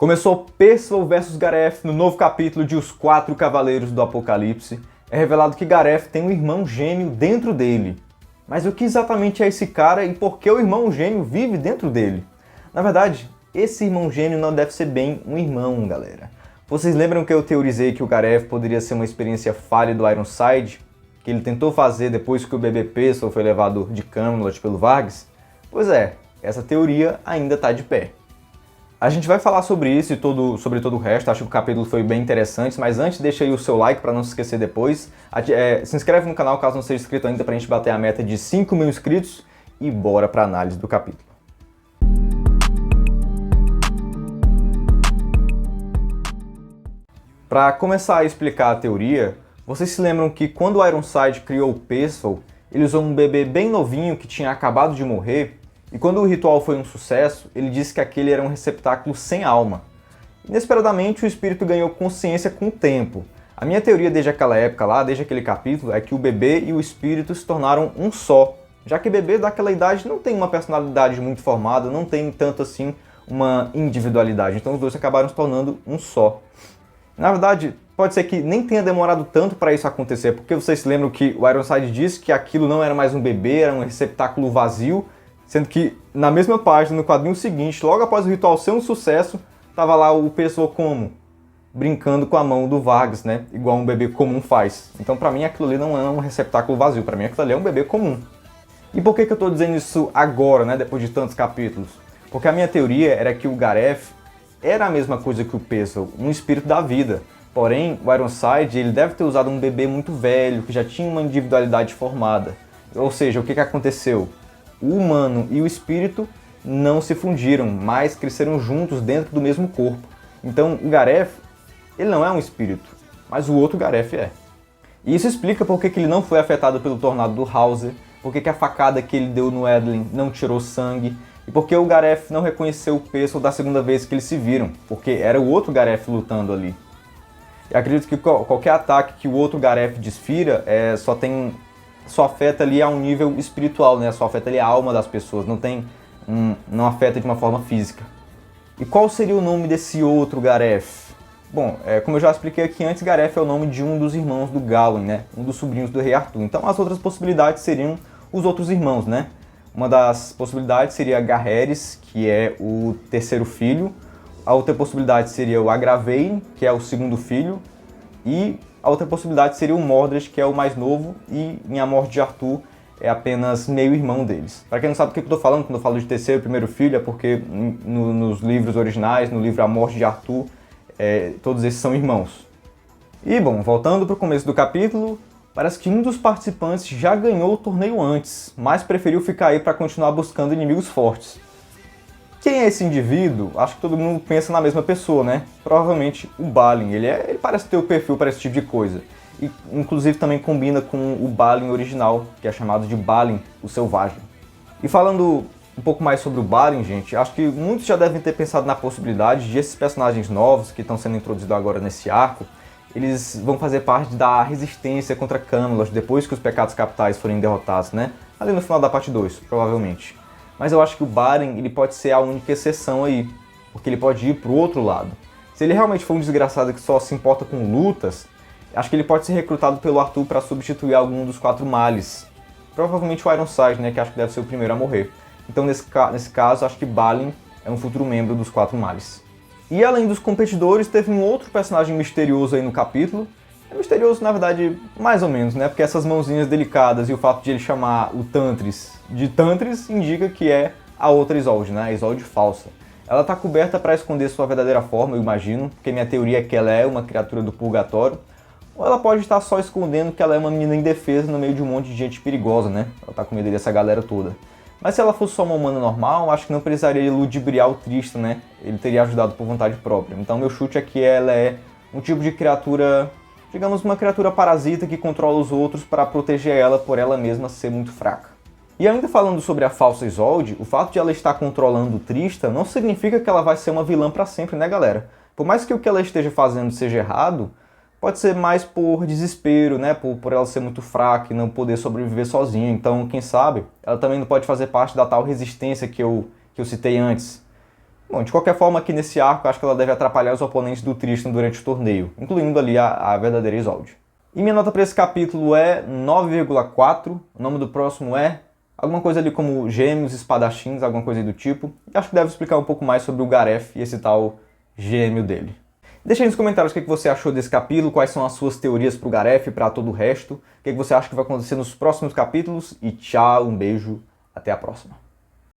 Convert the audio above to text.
Começou Percival vs Gareth no novo capítulo de Os Quatro Cavaleiros do Apocalipse. É revelado que Gareth tem um irmão gêmeo dentro dele. Mas o que exatamente é esse cara e por que o irmão gêmeo vive dentro dele? Na verdade, esse irmão gêmeo não deve ser bem um irmão, galera. Vocês lembram que eu teorizei que o Gareth poderia ser uma experiência falha do Ironside? Que ele tentou fazer depois que o bebê Percival foi levado de Camelot pelo Varys? Pois é, essa teoria ainda está de pé. A gente vai falar sobre isso e sobre todo o resto, acho que o capítulo foi bem interessante, mas antes deixa aí o seu like para não se esquecer depois. Se inscreve no canal caso não seja inscrito ainda para a gente bater a meta de 5 mil inscritos e bora para a análise do capítulo. Para começar a explicar a teoria, vocês se lembram que quando o Ironside criou o Percival, ele usou um bebê bem novinho que tinha acabado de morrer. E quando o ritual foi um sucesso, ele disse que aquele era um receptáculo sem alma. Inesperadamente, o espírito ganhou consciência com o tempo. A minha teoria desde aquela época lá, desde aquele capítulo, é que o bebê e o espírito se tornaram um só. Já que bebê daquela idade não tem uma personalidade muito formada, não tem tanto assim uma individualidade. Então os dois acabaram se tornando um só. Na verdade, pode ser que nem tenha demorado tanto para isso acontecer, porque vocês se lembram que o Ironside disse que aquilo não era mais um bebê, era um receptáculo vazio. Sendo que, na mesma página, no quadrinho seguinte, logo após o ritual ser um sucesso, tava lá o Percival como? Brincando com a mão do Varys, né? Igual um bebê comum faz. Então, pra mim, aquilo ali não é um receptáculo vazio. Pra mim, aquilo ali é um bebê comum. E por que eu tô dizendo isso agora, né? Depois de tantos capítulos? Porque a minha teoria era que o Gareth era a mesma coisa que o Percival, um espírito da vida. Porém, o Ironside, ele deve ter usado um bebê muito velho, que já tinha uma individualidade formada. Ou seja, o que aconteceu? O humano e o espírito não se fundiram, mas cresceram juntos dentro do mesmo corpo. Então o Gareth, ele não é um espírito, mas o outro Gareth é. E isso explica por que ele não foi afetado pelo tornado do Hauser, por que a facada que ele deu no Edlin não tirou sangue, e por que o Gareth não reconheceu o Percival da segunda vez que eles se viram, porque era o outro Gareth lutando ali. E acredito que qualquer ataque que o outro Gareth desfira só afeta ali a um nível espiritual, né? Só afeta ali a alma das pessoas, não afeta de uma forma física. E qual seria o nome desse outro Gareth? Bom, como eu já expliquei aqui antes, Gareth é o nome de um dos irmãos do Gawain, né? Um dos sobrinhos do rei Arthur. Então as outras possibilidades seriam os outros irmãos, né? Uma das possibilidades seria Garrerys, que é o terceiro filho. A outra possibilidade seria o Agravain, que é o segundo filho. E a outra possibilidade seria o Mordred, que é o mais novo, e em A Morte de Arthur é apenas meio irmão deles. Para quem não sabe o que eu estou falando, quando eu falo de terceiro e primeiro filho, é porque nos livros originais, no livro A Morte de Arthur, todos esses são irmãos. E bom, voltando para o começo do capítulo, parece que um dos participantes já ganhou o torneio antes, mas preferiu ficar aí para continuar buscando inimigos fortes. Quem é esse indivíduo? Acho que todo mundo pensa na mesma pessoa, né? Provavelmente o Balin. Ele parece ter o perfil para esse tipo de coisa. E, inclusive, também combina com o Balin original, que é chamado de Balin, o Selvagem. E falando um pouco mais sobre o Balin, gente, acho que muitos já devem ter pensado na possibilidade de esses personagens novos que estão sendo introduzidos agora nesse arco, eles vão fazer parte da resistência contra Camelot depois que os pecados capitais forem derrotados, né? Ali no final da parte 2, provavelmente. Mas eu acho que o Balin ele pode ser a única exceção aí, porque ele pode ir pro outro lado. Se ele realmente for um desgraçado que só se importa com lutas, acho que ele pode ser recrutado pelo Arthur para substituir algum dos quatro males. Provavelmente o Ironside, né, que acho que deve ser o primeiro a morrer. Então nesse caso, acho que Balin é um futuro membro dos quatro males. E além dos competidores, teve um outro personagem misterioso aí no capítulo. É misterioso, na verdade, mais ou menos, né? Porque essas mãozinhas delicadas e o fato de ele chamar o Tantris de Tantris indica que é a outra Isolde, né? A Isolde falsa. Ela tá coberta para esconder sua verdadeira forma, eu imagino, porque minha teoria é que ela é uma criatura do purgatório. Ou ela pode estar só escondendo que ela é uma menina indefesa no meio de um monte de gente perigosa, né? Ela tá com medo dessa galera toda. Mas se ela fosse só uma humana normal, acho que não precisaria ludibriar o Tristan, né? Ele teria ajudado por vontade própria. Então meu chute é que ela é um tipo de criatura, digamos, uma criatura parasita que controla os outros para proteger ela por ela mesma ser muito fraca. E ainda falando sobre a falsa Isolde, o fato de ela estar controlando o Tristan não significa que ela vai ser uma vilã para sempre, né, galera? Por mais que o que ela esteja fazendo seja errado, pode ser mais por desespero, né? Por ela ser muito fraca e não poder sobreviver sozinha. Então, quem sabe, ela também não pode fazer parte da tal resistência que eu citei antes. Bom, de qualquer forma, aqui nesse arco, acho que ela deve atrapalhar os oponentes do Tristan durante o torneio, incluindo ali a verdadeira Isolde. E minha nota para esse capítulo é 9,4, o nome do próximo é alguma coisa ali como Gêmeos, Espadachins, alguma coisa aí do tipo. E acho que deve explicar um pouco mais sobre o Gareth e esse tal gêmeo dele. Deixa aí nos comentários o que você achou desse capítulo, quais são as suas teorias para o Gareth e para todo o resto, o que você acha que vai acontecer nos próximos capítulos, e tchau, um beijo, até a próxima.